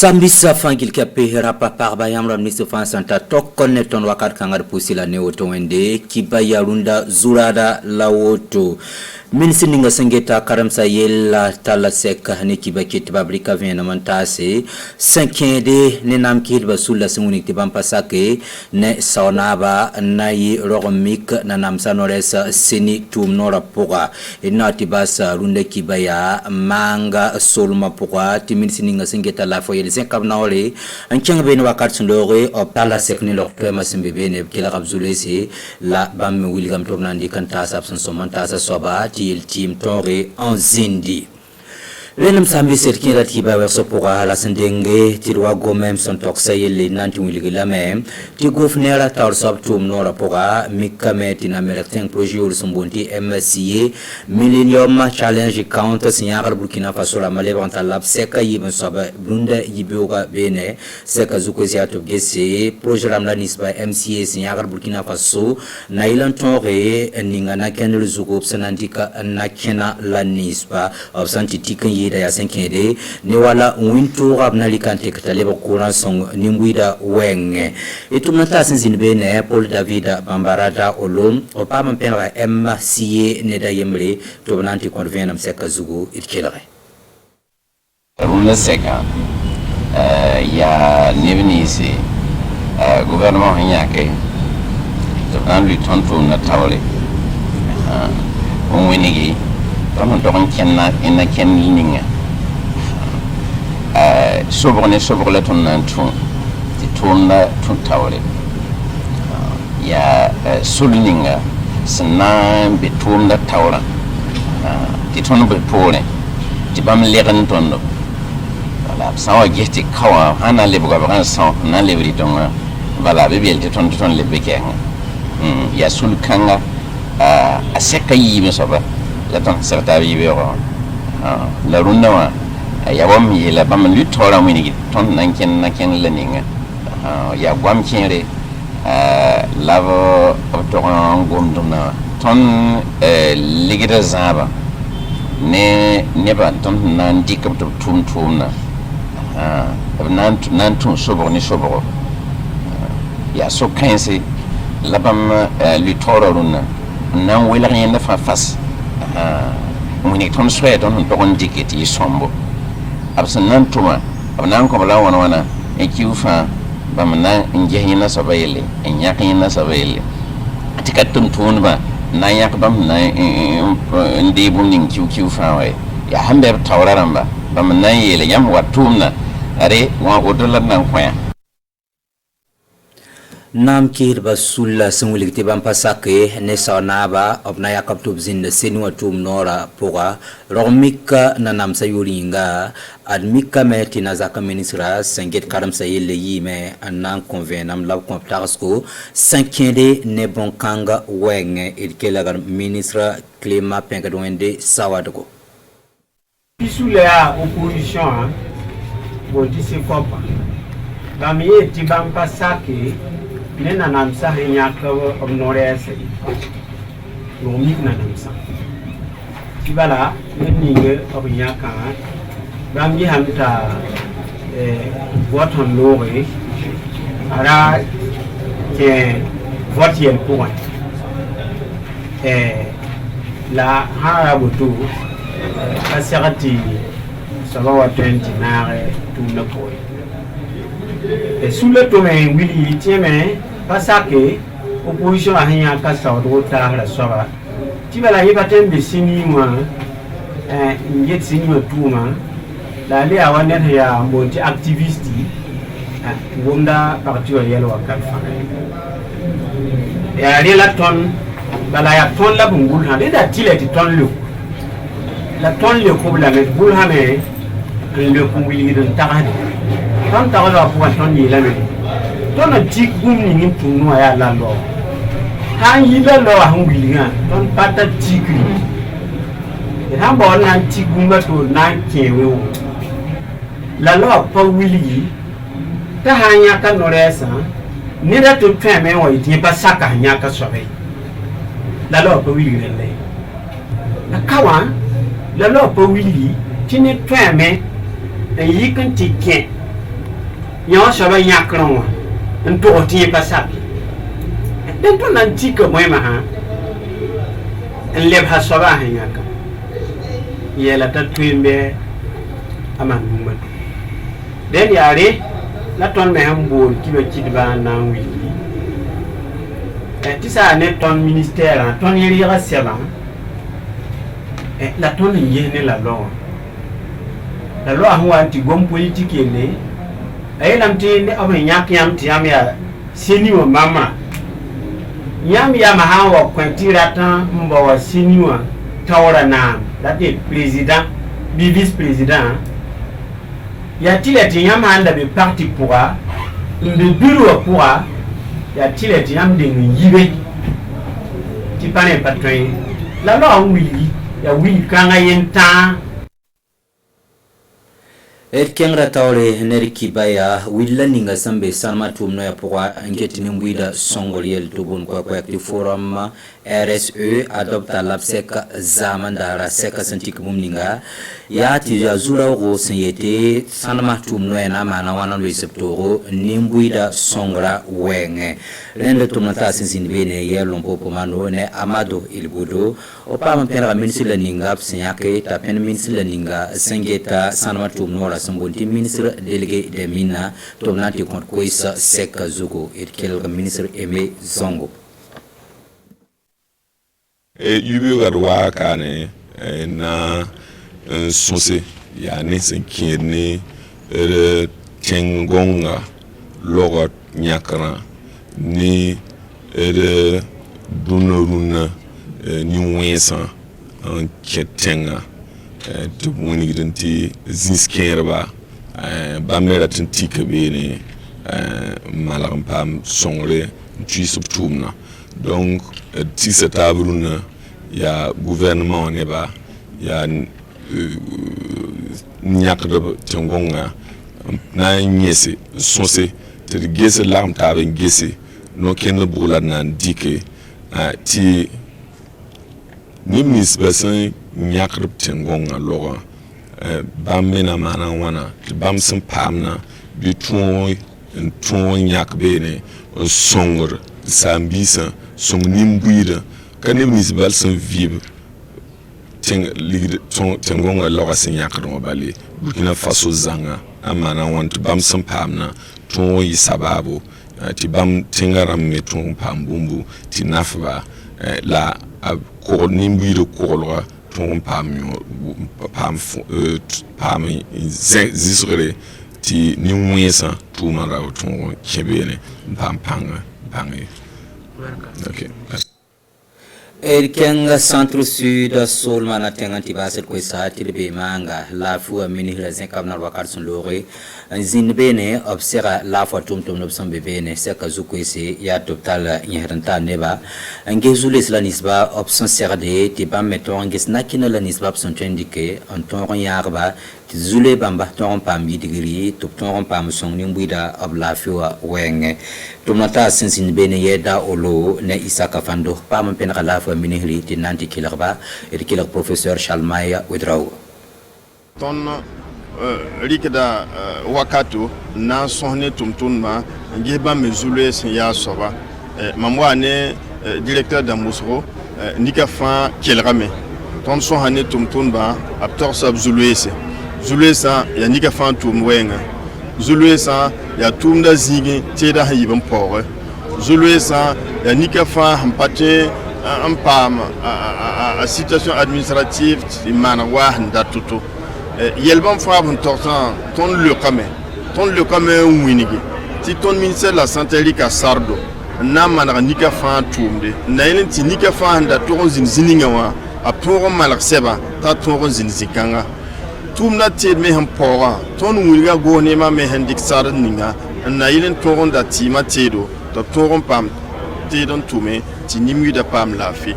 Sambisa fangil kape rapa parba yamra ministre Santa tokkonne ton wakat kangar pusila ne oto wende kibaya runda zurada lawoto ministre ninga sengeta karamsa yella tala seka ne kibake tibabrika vena mantase sankende ne namkil basula sumunik tibampasake ne saunaba nayi rogomik na namsa noresa seni tum nora poka ina tibasa runda kibaya manga solma poka ti ministre ninga sengeta la foye les kabnaole en keng ben wakat sundore op tala sekni lok kema simbe bene kila kabzulesi la bam wilgam tobnandi kanta sabson somanta sa soba til team tore en zindi lenam sambi serkin ratiba werso pora la sendenge tilwa gomem son toksa yelle nanti wilgila mem ti gouverneur tar sob tum nora pora mikame tina meratin projet ul sumbonti MCA Millennium Challenge Count signal Burkina Faso la malevanta lab seka yiben soba blunda yiboga bene seka zukozia to gese projet ramla nisba MCA signal Burkina Faso na ilan tore ningana kenel zugo sanandika nakena la nisba absanti tikan da ya senkede ne wala wintu rabna likante kataleba kuran song nimbuida wenge etumnata sinzinbe ne Paul David Bambarada olom opam pera MCA ne da yemre to bananti convenam seka zugo itkelare rule seka ya nevenisi gouvernement nyake to nan lui tonto na tawle on winigi on to kenna ina kenninga sobre la ton ton ti tonna ton tawle ya sulninga sanan be tonna tawla ti ton be pole ti bam legan tondo wala sawa gesti kawa hana le buga ban sa na le bri ton wala be bel ti ton le be ken ya sul kanga a seka yibe soba la ton serta yibe ro la runna ya wam yela bam lu tora winigi ton nanken leninga ya gwam kire lavo toron gomduna ton ligida zaba ne ba ton nan dikam to tum na nan tun sobor ni sobor ya so kense labam lu tora runna nan wela rien fa fas winigi ton swet on toron diketi sombo absan nan tuma abnan ko bala wana e kiufa bamna njehina sabayele en yakina sabayele atikatum tunba na yak bam na ndi bunin kiufa wa ya hambe tawraramba bamna yele yam watumna are wa odola nan kwaya nam kir basulla sumulikti bampasake ne saunaba obna yakaptub zin senu atum nora pora romika na namsa yuringa admika meti na zaka ministra sanget karam sayele yime anan convenam lab comptasko sankende ne bonkanga wenge ilkela ministra climat pengadwende sawadgo isula opposition boti se kopa bamiye tibampasake nena namsa hinyaka obnorese romik na namsa tibala ninge obinyaka bambi hamta voton lore ara ke votiel point la harabutu asirati sabawa 20 nare tuna koy sous le domaine Willy Tieme, Pasake, opposition à rien qu'à sa droite à la soirée. Tu vas la yébatem de cinéma, un yet cinéma tourment, la lé à one et à monter activiste, Wanda partir à yellow à Calfan. Et à la tonne, la tonne la boulham, et la tille est tonne le. La tonne le couple avec boulham et le couille de Tarad. Ton tawala pour ton yelame ton tik bum ni tunu ya la lo han yila lo hangilinga ton pata tikri han bo na tik bum to na kewe la lo pa wili ta hanya ka noresa ni da to tweme wo iti pa saka hanya ka sobe la lo pa wili le na kawa la lo pa wili tini tweme e yikan tikken Yon soba yakron wa nto otie pasapi den to nan tika moy ma ha en leb ha soba ha yaka yela ta twimbe aman mumba den yare la ton me hambo kilo kidba na wi tisa ne ton ministère ton yeri raseba la ton yene la loi huwa anti gom politique ne ay lamti ne amen yak yam ti am ya seni wa mama yam ya ma hawa kwantira ta mbo wa seni wa tawra na date président bi vice président ya tilati yam anda be parti pourra de bureau pourra ya tilati yam de yibe ti pane patron la loi wili ya wili kanga yenta Kengra tawle neri kibaya willa ninga sambe salma tumno ya pourwa ngeti nimbuida songoliel tubun kwa active forum RSE adopta l'absec zamanda la seka santik mumninga ya ti ya zura go senyete salma tumno na mana wana lo septoro nimbuida songra wenge lende tumna ta sinsin bene yelon popo mano ne amado ilbudo opama pera minsila ninga psenyake ta pen minsila ninga sengeta salma tumno la Sambonti ministre délégué des Mines tournante contre Koisa Seka Zugo et quel ministre Aimé Zongo. Yubi garwa kane na sonse ya ne senkene tengonga logot nyakra ni dunuruna ni wensa en ketenga to woni gidanti zinskerba bamera tanti kabene malam pam songre tu subtumna donc ti setabruna ya gouvernement ne ba ya nyak de tengonga na nyese sonse te gese lam tabe gese no ken bula nan dike ti nimis basan nyakrip tengonga loga bamena mana wana bam sem pamna bi ton nyak bene songor sambisa song nimbuira kanemis balsan vib tengonga loga sen yakro bali Burkina Faso zanga amana want bam sem pamna ton yi sababu ti bam tingaram meton pambumbu ti nafba la ko nimbuira ko ton pam zisre ti ni mwesa tumara ton kebene pam panga pangi. Okay. Kenga centre sud sol mana tengan tibasel ko saati be manga la fu amini la zenkam na wakar sun lore zin bene obsera la fu tum no sambe bene seka zukwese ya total nyeranta neba ngezule la nisba option serde tibam meton nges nakina la nisba option tendike en ton yarba zule bamba ton pam yidigiri ton pam song nimbuida of la fu wenge tumata sinsin bene yeda olo ne isaka fando pam pen la fu minihli tinanti kilarba et kilar professeur Chalmaya Wedrao ton rikda wakato na sohne tumtunma ngeba mezule ya soba mamwane directeur d'Amusro nika fa kelrame ton sohane tumtunba aptor sab zuluese zuluesa ya nika fa tumwenga zuluesa ya tumda zigi teda hayibam pore zuluesa ya nika fa hampate un pam a situation administrative imanawa ndatuto yelbam fabun tortan ton le kame winigi ti ton ministère de la santé lika sardo na manaka nika fa tumde na yelen ti nika fa nda to zininga wa a pour malak seba ta to zinzikanga tumna ti me ham pora ton wiliga go ne ma me hendik sar ninga na yelen to da ti ma tedo to pam ti don tume ti nimu da pam lafi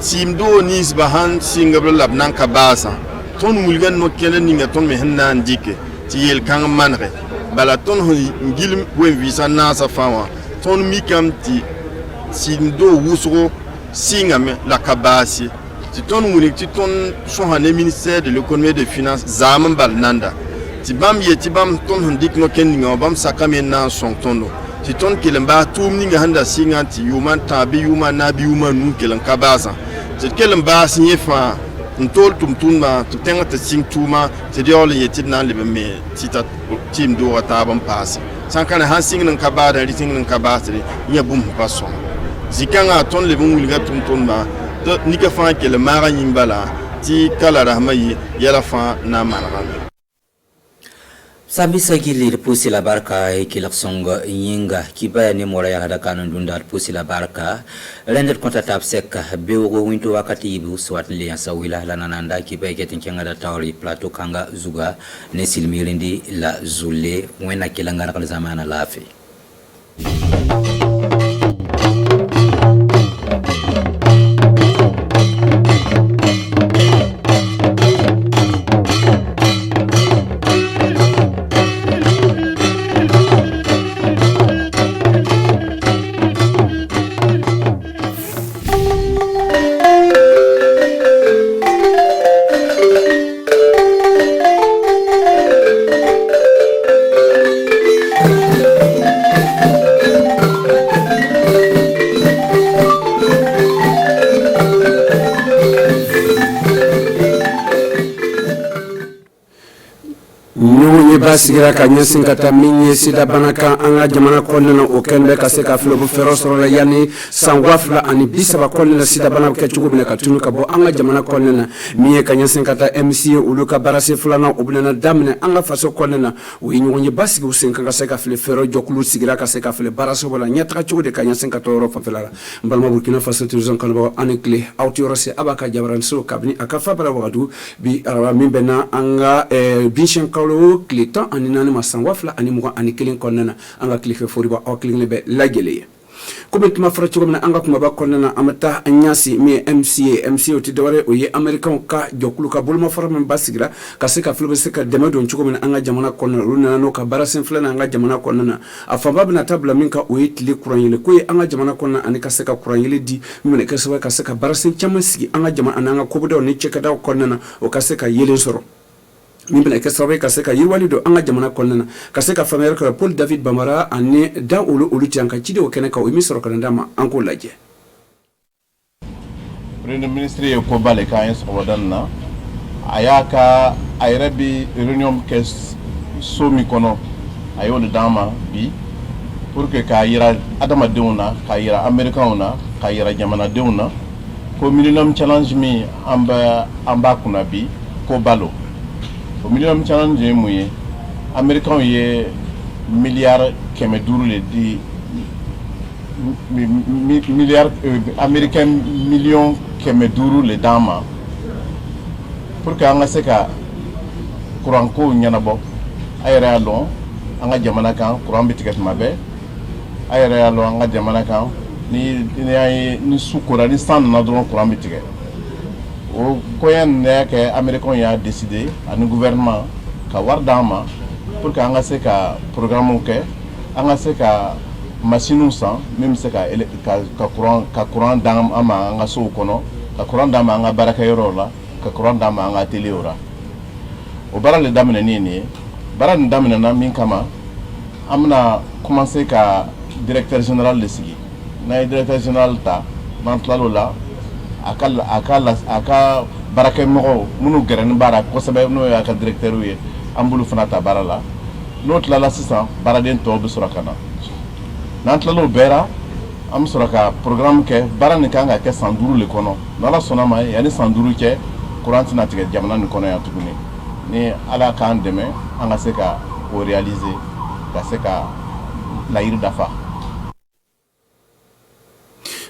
timdo nis bahan singabla labnan kabasa ton mulgan no kelen ninga ton me hanna ndike ti yel kan manre bala ton ngil wen visa nasa fawa ton mikam ti timdo wusro singame la kabasi ti ton mulik ti ton sohane ministère de l'économie et des finances zaman balnanda ti bam ye ti bam ton hundik no ken ninga bam sakame na song tono ti ton kelen ba tum ninga handa singa ti yuman tabi yuman nabi yuman nu kelen kabasa ti kelen ba sinye fa ntol tum ma to tenga ta sing tuma ti diol ye ti na libe me ti ta tim do ta bam pass san kana han sing nan kabada ri sing nan kabasa ri nya bum pa song zikanga ton le bum wulga tum ma to nika fa kelen mara nyimbala ti kala rahmayi yala fa na malgana Sabisa gilir pusi la barka kilak songo yinga kibaya ni mora ya hada kanon dundar pusi la barka render konta tap seka bewo winto wakati ibu swat li yansa wila la nananda kibaya ketin kenga da tawri plateau kanga zuga ne silmirindi la zule wena kilanga kala zamana lafi sigira ka nyesin kata minye sida banaka anga jamana konnena o kende ka se ka flo bu ferosoro la yani sangwafla ani bisaba konnena sida banaka ke chugo bine ka tunu ka bo anga jamana konnena miye ka nyesin kata MCA uluka barase fulana obnena damne anga faso konnena o yinyonye basigi usenka ka se ka fle fero jokulu sigira ka se ka fle barase wala nyatra chugo de ka nyesin kata oro fa felala mbalma burkina faso tuzan kan bo anikle autorose abaka jabran so kabni akafa bara wadu bi arawa mimbena anga binshen kalo klita ani nani masangwafla ani muga ani kilin konnena anga klife foriba o kilin lebe lagele comme tuma fara chugo na anga kuma ba konnena amata anyasi mi MCA oti dawale o ye american ka jokulu ka bulma fara men basigira ka se ka flube se ka dema don chugo na anga jamana konnena runa no ka barasin flana anga jamana konnena afamba bina tabla minka o yitli kuranyele ko ye anga jamana konnena ani ka se ka kuranyele di mine ka se ka barasin chamasigi anga jamana anga kobudo ni cheka da konnena o ka se ka yelen soro mimbena ke sabe ka se ka yirwali do anga jamana konnena ka se ka famere ko Paul David Bamara ani da ulu tianka chide o keneka o misoro kana ndama anko laje Premier ministre ko bale ka en so wadanna ayaka ayrabi reunion ke so mi kono ayol dama bi pour que ka yira adama deuna ka yira american na ka yira jamana deuna ko millennium challenge mi amba kuna bi ko balo au Millennium Challenge muye américain ye milliard keme duru le di milliard américain million keme duru le dama pour que anga seka courant ko nyana bo ayra long anga jamana kan courant bi ticket mabe ayra long anga jamana kan ni sukura ni stand na don courant bi ticket o koyen ne ke américain ya décidé anu gouvernement ka war dama pour que anga se ka programme ke anga se ka machine sans même se ka courant dam ama anga so kono ka courant dama anga baraka yoro la ka courant dama anga télé ora o bara le damne nini bara ne damne na min kama amna commencer ka directeur général le sigi na directeur général ta mantlalo la aka baraka mo munu geren bara ko sabe no ya ka directeur wi ambulu fanata barala not la l'assistant baraden to be surakana nantla lo bera am suraka programme ke barani kanga ke sanduru le kono nala sonama yani sanduru ke courant na tige jamana ni kono ya tuguni ni ala kan deme anga seka o réaliser ka seka la yir dafa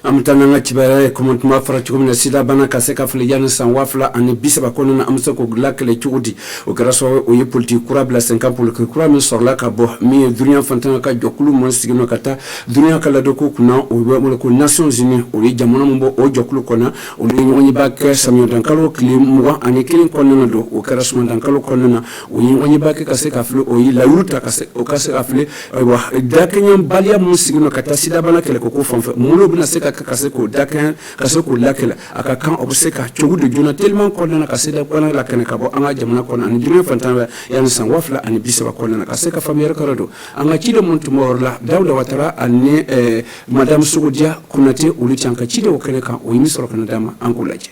amtana nga chibare komontuma fara chugumna sida bana kaseka fle yana san wafla ani bisaba kono na amsa ko glakle chugudi o graso o ye politique kurabla 50 pour que kura min sorla ka bo mi dunia fantana ka jokulu mon sigino kata dunia kala doko kuna o mo ko Nations Unies o ye jamana mbo o jokulu kona o ni ngoni bakke samyo dankalo klim mo ani kilin konna do o graso dankalo konna o yi ngoni bakke kaseka fle o yi la yuta kaseka fle wa dakenya balia mon sigino kata sida bana kele ko fonfe mo lo bina seka ka se ko dakan ka se ko lakela aka kan o se ka chogu de jona tellement ko na ka se da ko na la kan ka bo anga jamana ko ani juma fantan ya ni san wafla ani bisaba ko na ka se ka famiyar karado anga ci de montu morla dawda watara ani madame Soudia kunate ulu chanka ci de o kele kan o yimi soro kan dama an kulaje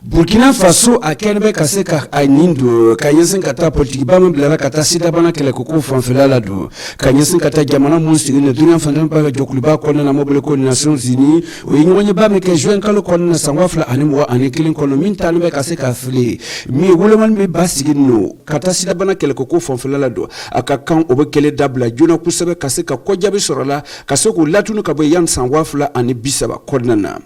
Burkina Faso a kenbe kaseka anindu kanyesin kata politique ba mblara kata sida bana kele ko fanfela la do kanyesin kata jamana munsi ne dunya fandan ba jokuluba ko na mobile ko Nations Unies o yingonye ba me ke joen kalo ko na sangwafla animwa anikilin ko min tanbe kaseka fle mi woloman be basigino kata sida bana kele ko fanfela la do aka kan obe kele dabla juna kusebe kaseka ko jabi sorola kasoko latunu kabo yan sangwafla ani bisaba ko nana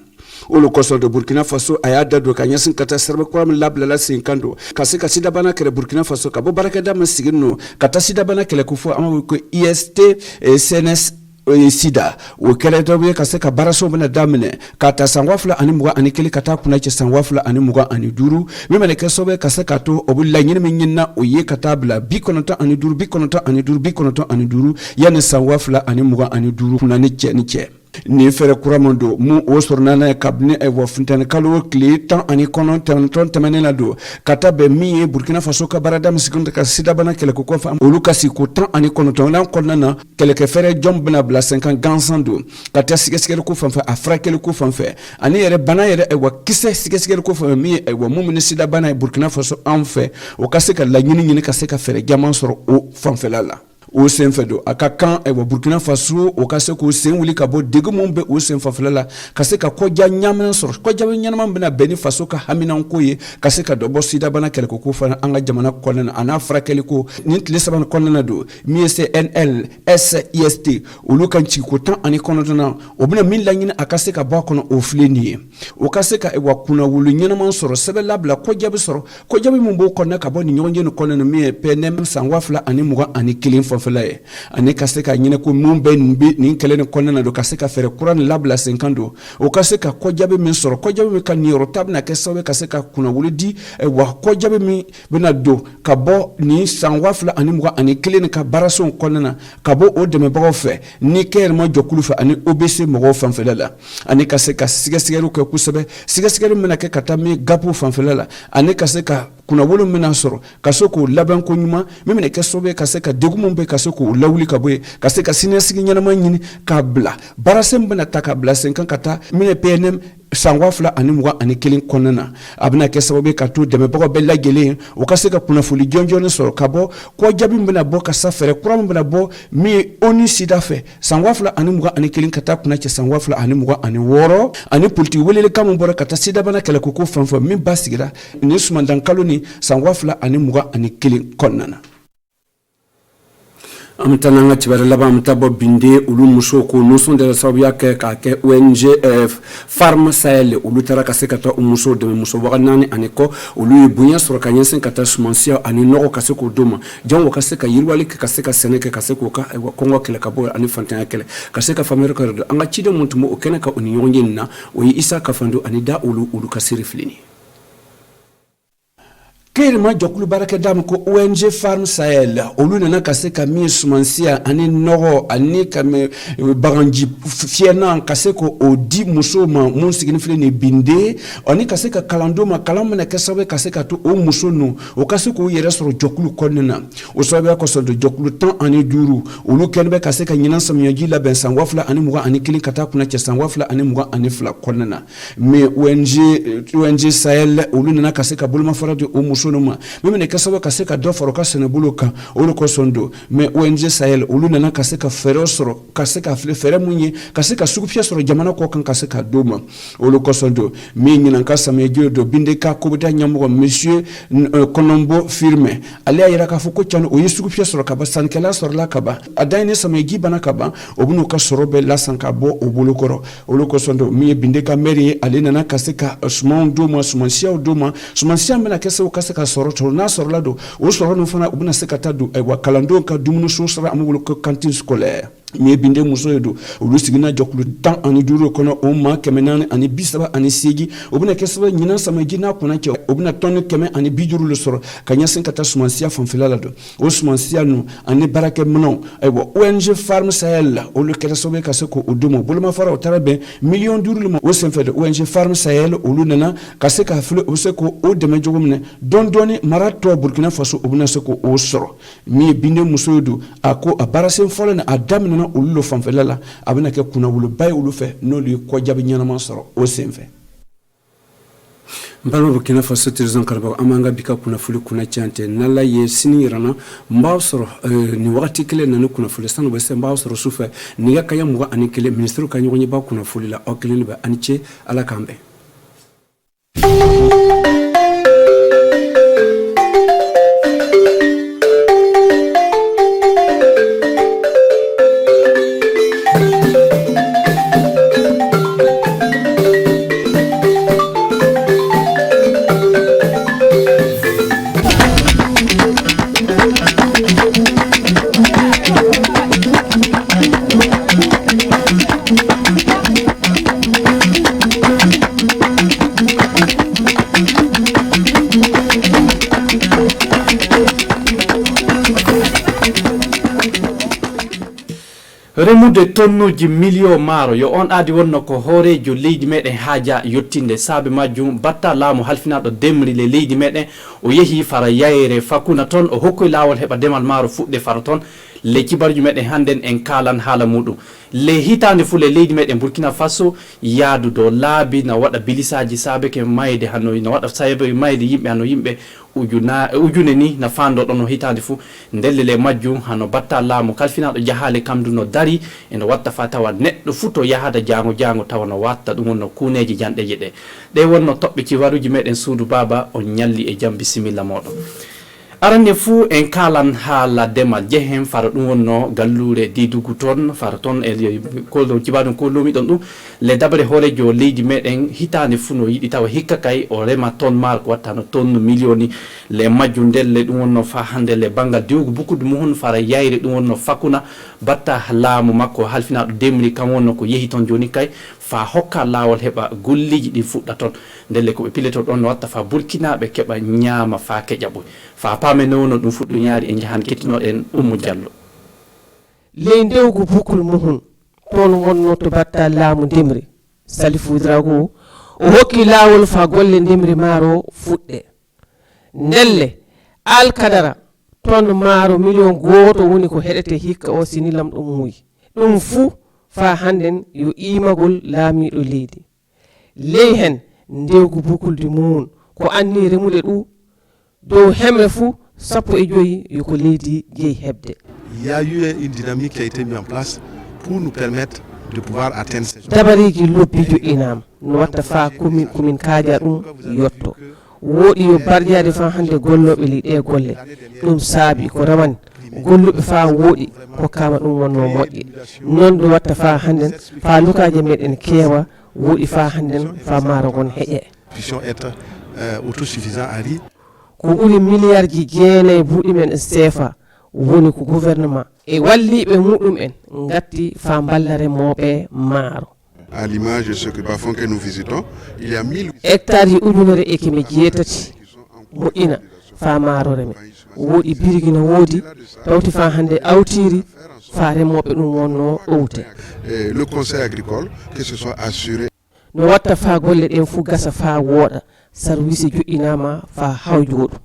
Olo koso de Burkina Faso ayada do kanyasin kata serbe kwa mlabla la sinkando kasika sida bana kele Burkina Faso kabo baraka da masigino kata sida bana kele kufu ama ko IST SNS sida o kele dobe kasika baraso bana damne kata sangwafla ani muga ani kele kata kuna che sangwafla ani muga ani duru memele kesobe kasika to obulla nyine minyina oye kata bla bikonota ani duru bikonota ani duru bikonota ani duru yani sangwafla ani muga ani duru kuna niche ni fere kuramondo mu osorna na kabne e wofuntan kalo kli tan ani konon tan temenela do kata be mi Burkina Faso ka barada msikunda ka sida bana kele ko fa oluka si ko tan ani konon tan lan konnana kele ke fere jombna bla 50 gansando kata sikeskele ko fa afra kele ko fa ani yere bana yere e wa kise sikeskele ko fa mi e wa mumini sida bana Burkina Faso en fait o kaseka la nyini kaseka fere gaman soro o fanfelala o senfedo aka kan e wa Burkina Faso o kase ko sen wuli ka bo degu mumbe o sen faflala kase ka ko ja nyamna sor ko ja nyama bena beni Faso ka hamina ko ye kase ka do bo sida bana kele ko fa anga jamana konana ana frakele ko nit le saban konana do MSNL SIST o lu kan ci ko tan ani konona o bena min langina akase ka ba kono o fleni o kase ka e wa kuna wulu nyama sor sebe labla ko jabi sor ko jabi mumbo konna ka bo ni nyonje no konana mi penem sangwafla ani muga ani kilin falaye ani kaseka nyine ko mumbe ni kele ne konna do kaseka fere kuran labla 50 o kaseka ko jabe min soro ko jabe kan ni rotab na kesobe kaseka kuna wulidi e wa ko jabe mi bena do ka bo ni sangwafla ani muga ani kele ne ka barason konna ka bo o de me ba fe ni ker mo jokulu fa ani obc mo fanfelala ani kaseka sigasigero ko kusebe sigasigero mena ke katami gapu fanfelala ani kaseka kuna wulu mina soro kasoko laban ko nyuma memene kesobe kaseka degumumbe kasoko lawuli kabwe kaseka sinesigi nyana nyini kabla barasem bana takabla 50 kata mine PNM sangwafla ani muga ani kilin konana abna ke sababe katu deme bako bella gele o kaseka kuna fuli jonjo ne soro kabo ko jabi mbena bo kasa fere kuram mbena bo mi oni sida fe sangwafla ani muga ani kilin kata kuna che sangwafla ani muga ani woro ani pulti welele kam mbora kata sida bana kala ko fanfa min basigira ni sumandan kaloni sangwafla ani muga ani kilin konana amtananga tibara laba amtabo binde ulu musoko noson de sabia ke ka ke ONG Farm Sahel ulu taraka sekata umuso de muso waganani aneko ulu bunya soro kanyensen kata sumansia ani noko kaseko doma jango kaseka yirwali ke kaseka seneke kaseko ka kongo kele kabo ani fantan kele kaseka famere ko anga chide muntu mo okena ka union yenna o isa kafando ani da ulu kasiri flini Kelma jokulu baraka dam ko ONG Farm Sahel olu nana kaseka mi sumansia ani nogo ani kame baranji fiena kaseko odi musoma mun sigini fle ne binde oni kaseka kalando ma kalama na kasabe kaseka to o musono o kaseko yere soro jokulu konnena o sobe ko so de jokulu tan ani duru olu kenbe kaseka nyina samyaji la ben sangwafla ani muga ani kilin kata kuna che sangwafla ani muga ani fla konnena me ONG Sahel olu nana kaseka bulma farade o musono meme ne kasaba kaseka do foro kasene buluka olu ko sondo me ONG Sahel olu nana kaseka ferosoro kaseka fere munye kaseka sukupia soro jamana ko kan kaseka doma olu ko sondo me nyina kasa me do binde ka ko buta nyamugo monsieur Konombo firme ali ayira ka fuko chano o yesukupia soro kaba sankela soro la kaba adaine sama gibana kaba obuno ka soro be la sankabo obulu koro olu ko sondo me binde ka meri ali nana kaseka smon doma sumansia mena kaseka soro na soro lado o soro no fana ubuna sekata du e wa kalando ka dumunu so sara amulu ko cantine scolaire mi binde muso yedo olu sigina jokulu tan ani duro kono o ma kemenane ani bisaba ani sigi obuna kesaba nyina sama gina kuna ke obuna ton keme ani bijuru le soro kanya sen kata sumansia fanfilala do o sumansia no ani barake mno aybo ONG Farm Sahel o le kera sobe kaseko odumo bulma fara o tarabe million duro le o sen fede ONG Farm Sahel o lu nana kaseka fle o seko o deme jogumne don doni marato Burkina Faso obuna seko o soro mi binde muso yedo ako abarase folana adamna ulu fanfelala abena ke kuna wulu bay ulu fe no li ko jabi nyana soro o senfe mbalo Burkina Faso tirzan karba amanga bika kuna fulu kuna chante nala ye sini rana mbaw soro ni wakati kile nanu kuna fulu sanu bese mbaw soro sufe ni ga kaya muga ani kile ministre kanyo nyi ba kuna fulu la okile ba aniche ala kambe remude tonnuji million maro yo on adi wonno ko horejo leydi meden haaja yottinde saabe majjum batta laamu halfinado demri le leydi meden o yehi fara yayre fakuna ton o hokkoy lawol heba demal maro fudde fara ton le kibarju meden handen en kalan hala mudum le hitande fule leydi meden Burkina Faso yaadu do laabi na wada bilisaji saabe ke mayde hanoy na wada saybe mayde yimbe hano yimbe ujune ni na fando don hitande fu ndelle majjum hano batta laamu kalfinado jahale kamdu no dari en watta fatawa neddo futo yahada jango tawno watta dum no kuneji jandeje de wonno tobbe ci waruji meden suudu baba on nyalli e jam bismillah modo arande fu en kalan hala demal jehen fara dum wonno gallure didugu ton fara ton e koldo cibadum ko lomi don dum le dabare horejo leydi meden hitande fu no yidi taw hikka kay o rema ton mar ko watta no ton millioni le majjundel le dum wonno fa hande le bangal diugu bukudu mo hon fara yayre dum wonno fakuna batta laamu makko halfina do demri kam wonno ko yehi ton joni kay fa hokka lawol heba golliji di fudda ton delle ko be pileto don watta fa Burkina be keba nyaama fa kejabu fa pame nono dum fuddu nyaari en jahan kettino en ummu jallo le ndewgu bukul muhun ton wonno to batta laamu demri Salifou Drago o hokki lawol fa golle demri maro fudde ndelle al kadara ton maro million goto woni ko hedete hikka o sinilam dum muy dum fu fa handen yo imagol laamido leydi ley hen ndewgu bukulde mun ko anni remude du do hemre fu sappo e joyi yoko leydi jeey hebde. Il y a eu une dynamique qui a été mise en place pour nous permettre de pouvoir atteindre ces dabariji lobbijo inam no watta fa komin kaaja dum yotto wodi yo barjaade fa hande gollobe liide golle dum saabi ko rawan gollobe fa wodi ko kama dum wonno moddi non do watta fa handen fa lukaaje meden kewa wodi fa handen fa maro gon heje puissions être autosuffisants à riz ko uli milliards jeenay buudi men CFA woni ko gouvernement e wallibe mudum en ngatti fa ballare mobe maro. À l'image de ce que Bafon que nous visitons, il y a 1000 hectares ujunere e keme jeetati mo'ina fa maro reme wodi birigina wodi tawti fa hande awtiri fa remobe dum wonno owte. Le conseil agricole que ce soit assuré no watta fa golle den fu gasa fa woda service jo'inama fa hawjodo.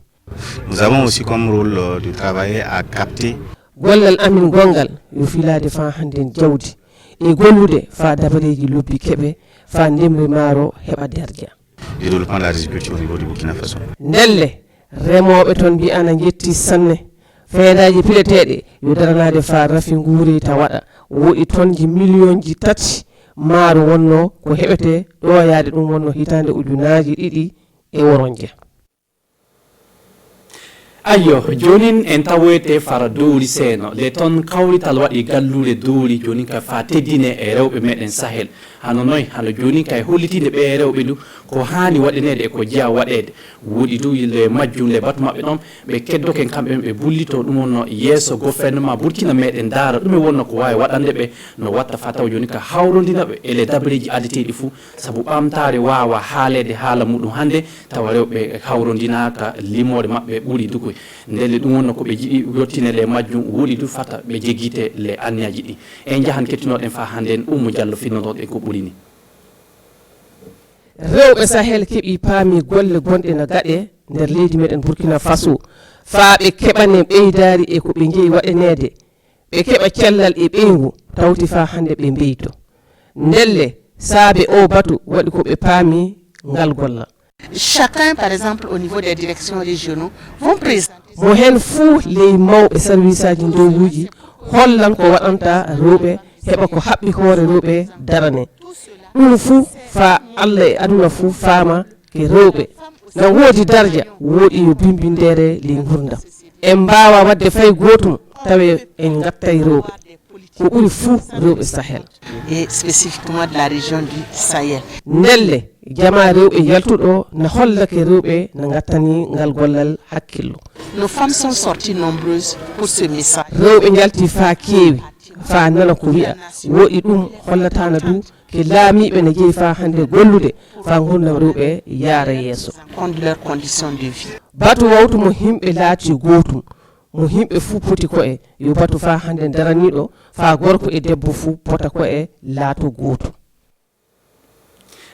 Nous avons aussi comme rôle de travailler à capter gollal amin gongal yo filade fa hande jawdi e gollude fa dabareji lobbi kebe fa ndemri maro heba derja le développement de l'agriculture au niveau du Burkina Faso. Ndelle remobe ton bi ana jetti sanne feedaaji piletede yo daranade fa rafi nguri ta wada wodi tonji millionji tati maro wonno ko hebete do yaade dum wonno hitande ujunaaji didi e woronje. Ayo jonin en tawoyete fara dowli seno le ton kawrital waɗi gallure dowli joni ka fa teddine e rewɓe meɗen Sahel hano noy hano joni kay hollitinde ɓe rewɓe du ko hani waɗanede e ko jeeya waɗede woɗi du le majjum le batu maɓɓe ɗon ɓe keddoken kamɓe ɓe bullito ɗum wonno yeeso gouvernement burkina meɗen daara ɗum e wonno ko wawi waɗande ɓe no watta fa taw joni ka hawrodinaɓe ele dabreji adeteɗi fou saabu ɓamtare wawa haalede haala muɗum hande tawa rewɓe hawrodinaka limore maɓɓe ɓuuri dukoy ndelle ɗum wonno ko ɓe jiiɗi yettinele majjum woɗi du fata ɓe jeguite le anniyaji ɗi e jahan kettinoɗen fa hande en Oumou Diallo finnoɗoɗen ko ɓurini rewɓe Sahel keeɓi paami golle gonɗe no gaɗe nder leydi meɗen Burkina Faso faa ɓe keɓane ɓeydari e ko ɓe jeeyi waɗanede ɓe keɓa cellal e ɓeygu tawti fa hande ɓe mbeyto ndelle saabe o batu waɗi ko ɓe paami ngal golla. Chacun, par exemple, au niveau des directions régionaux, vont présenter. Mo hen fuu ley mawɓe service aji ndowuji hollan ko waɗanta rewɓe heɓa ko haɓɓi hoore rewɓe darane ɗum fuu fa Allah e aduna fuu faama ke rewɓe na woodi darja woodi yo bimbindere ley gurdam en mbawa wadde fay gotum tawe en gattay rewɓe ko ɓuri fuu rewɓe Sahel et spécifiquement de la région du Sahel ndelle jama rewɓe yaltuɗo na hollake rewɓe na gattani ngal gollal hakkillo. Nos femmes sont sorties nombreuses pour ce message. rewɓe jalti fa keewi fa nana ko wi'a woɗi ɗum hollatana du ke laamiɓe ne jeeyi fa hande gollude fa gurdam rewɓe yaara yeeso de leurs conditions de vie. batu wawtu mo himɓe laati gotum mo himɓe fuu poti ko e yo batu fa hande daraniɗo fa gorko e debbo fuu pota ko e laato gotum.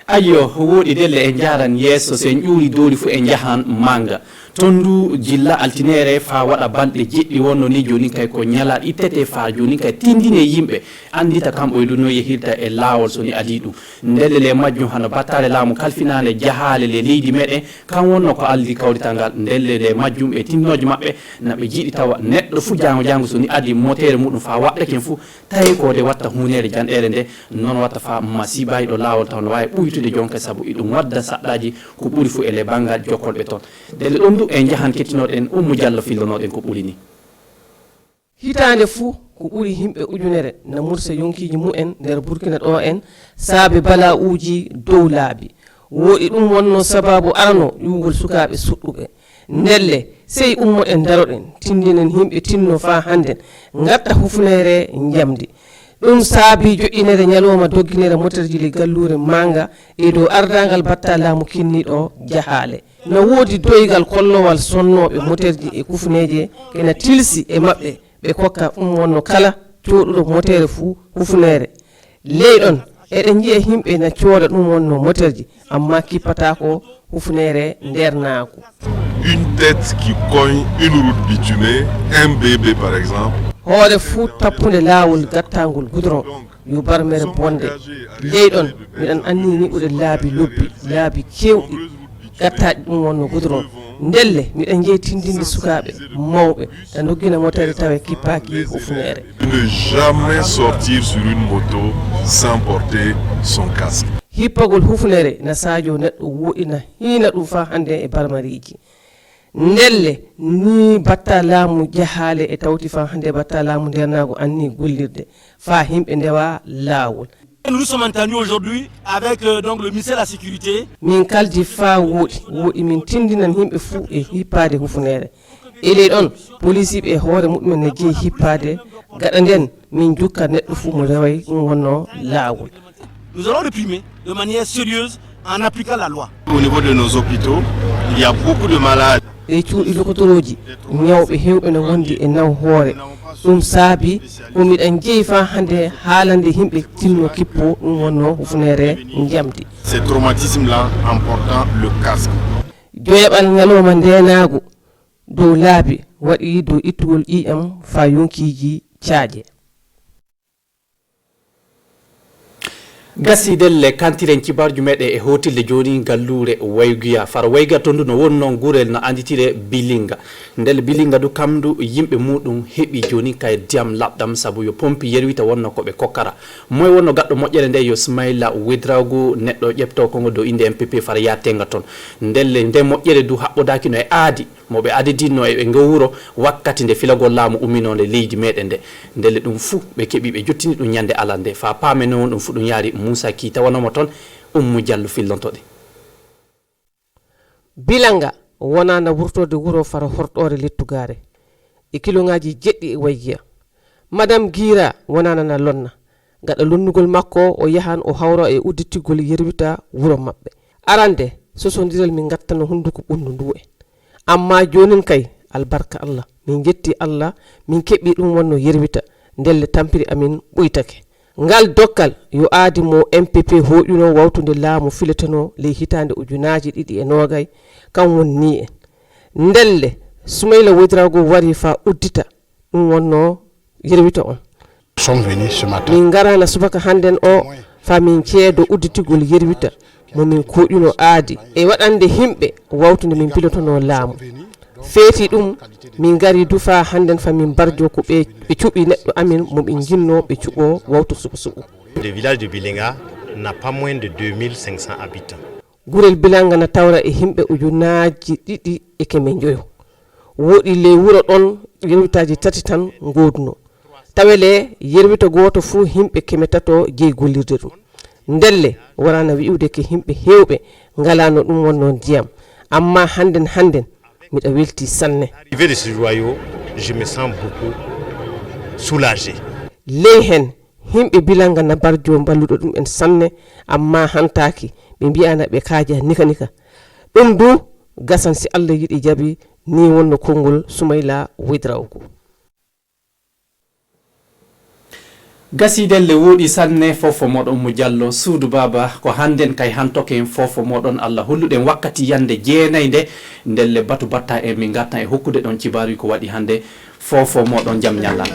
ayyo woɗi delle e jaran yeeso so en ƴuuri dooli fo e jahan manga tondu jilla altinere fa waɗa balɗe jeɗɗi wonno ni joni kay ko ñala ittete fa joni kay tindine yimɓe andita kamɓo e no yehirta e laawol soni adi ɗum ndelle le majjum hano battale laamu kalfinande jahale le leydi meɗen kan wonno ko aldi kawrital ngal ndelle le majjum e tinnoje maɓɓe naɓe jiiɗi tawa neɗɗo fuu jango soni adi motere muɗum fa waɗɗaken fuu tawi ko de watta hunere janɗere nde noon watta fa masibayi ɗo laawol taw no wawi ɓuytude jonka saabu iɗum wadda saɗɗaji ko ɓuuri fuu ele banggal jokkolɓe toon ndelle ɗum du en jahan kettinoɗen Oumou Diallo fillonoɗen ko ɓuuri ni hitande fuu ko ɓuri himɓe ujunere na mursa yonkiji mumen nder Burkina ɗo en saabe bala uji dow laabi woɗi ɗum wonno sababu arano ƴugol sukaɓe suɗɗuɓe ndelle sey ummoɗen daroɗen tindinen himɓe tinno fa handen gatta hufnere jamdi ɗum saabi joƴƴinere ñalowma dogginere moterji le gallure manga e dow ardangal batta laamu kinniɗo jahale no woodi doygal kollowal sonnoɓe moterji e kufneje kena tilsi e maɓɓe ɓe kokka ɗum wonno kala coɗuɗo motere fuu hufnere leyɗon eɗen jiiya himɓe na cooda ɗum wonno moterji amma kippata ko hufnere nder naaku. Une tête qui cogne une route bitumée, un bébé par exemple. hoore fuu tappude laawol gattangol goudron yo barmere bonde leyɗon miɗen anni niɓude laabi lobbi laabi kewɗi gattaɗi ɗum wonno goudron ndelle miɗen jeeyi tindinde sukaɓe mawɓe tan doggina motere tawe kippaki hufnere. Ne jamais sortir sur une moto sans porter son casque. hippagol hufnere na sadio neɗɗo woɗina hiina ɗum fa hande e barmariji ndelle ni batta laamu jahale e tawti fa hande batta laamu ndernago anni gollirde fa himɓe ndewa laawol. Nous sommes entendus aujourd'hui avec donc le ministère de la Sécurité. Min kaldi fa woɗi min tindinan himɓe fuu e hippade hufnere ele ɗon police ɓe hoore muɗumen ne jeeyi hippade gaɗa nden min jukka neɗɗo fuu mo reway ɗum wonno laawol. Nous allons réprimer de manière sérieuse en appliquant la loi. Au niveau de nos hôpitaux, il y a beaucoup de malades. e cuuɗi lokotoroji ñawɓe hewɓe no wondi e naw hoore ɗum saabi miɗen jeeyi fa hande haalande himɓe tinno kippo ɗum wonno hufnere jamdi. Ces traumatismes là important le casque. joyaɓal ñalowma ndenago dow laabi waɗi dow ittugol IM fa yonkiji caaje. gasi delle kantiren kibarju meɗe e hotilde joni gallure wayguya fara wayga to ndu no woni noon gurel no anditire bilinga ndel bilinga du kamdu yimɓe muɗum heeɓi joni kay diyam labɗam saabu yo pompi yerwita wonno koɓe kokkara moye wonno gaɗɗo moƴƴere nde yo Smaila Ouedraogo neɗɗo ƴefto kongo dow inde MPP fara yattenga toon ndelle nde moƴƴere du haɓɓodaki no e aadi moɓe adidinno e ngo wuro wakkati nde filagol laamu umminode leydi meɗen nde ndelle ɗum fuu ɓe keeɓi ɓe jottini ɗum ñande alande fa paame noon ɗum fu ɗum yaari Moussa Kita wonamo ton Oumou Diallo fillontoɗe bilanga wonana wurtode wuro fara horɗore lettugare e kilongaji jeɗɗi e waygiya madame Gira wonana na lonna gaɗa lonnugol makko o yahan o hawra e udditigol yerwita wuro mabɓe arande sosodiral min gattano hunduko ɓundu ndu en amma jonin kay albarka Allah min jetti Allah min keɓi ɗum wonno yerwita ndelle tampiri amin ɓoytake ngal dokkal yo aadi mo MPP hoƴuno wawtude laamu filetano ley hitande ujunaji ɗiɗi e nogay kan wonni en ndelle Soumaïla Ouédraogo wari fa uddita ɗum wonno yerwita on min garana subaka handen o fa min ceedo udditigol yerwita momin koƴuno aadi e waɗande himɓe wawtude min pilotono laamu feeti ɗum min gari dufa handen fa min barjo ko ɓe cuɓi neɗɗo amin moɓe jinno ɓe cuɓo wawtu suɓu Le village de Bilinga n'a pas moins de 2500 habitants. gurel Bilanga na tawra e himɓe ujunaji ɗiɗi e keme joyo woɗi ley wuro ɗon yerwitaji tati tan godno tawele yerwita goto fu himɓe keme tato jeey gollirde ɗum ndelle warana wi'ude ke himɓe hewɓe ngalano ɗum wonno ndiyam amma handen miɗa welti sanne Arrivé de ce joyau, je me sens beaucoup soulagé. ley hen himɓe Bilanga na barjo balluɗo ɗum en sanne amma hantaki ɓe mbiyana ɓe kaaja nika ɗum du gasan si Allah yiɗi jaɓi ni wonno konngol Soumaïla Ouédraogo gasidelle woɗi sanne fofo moɗon mo Diallo suudu baba ko handen kay hantoken fofo moɗon Allah holluɗen wakkati yande jeenayi nde ndelle batu batta e min gartan e hokkude ɗon cibaru ko waɗi hande fofo moɗon jaam ñallan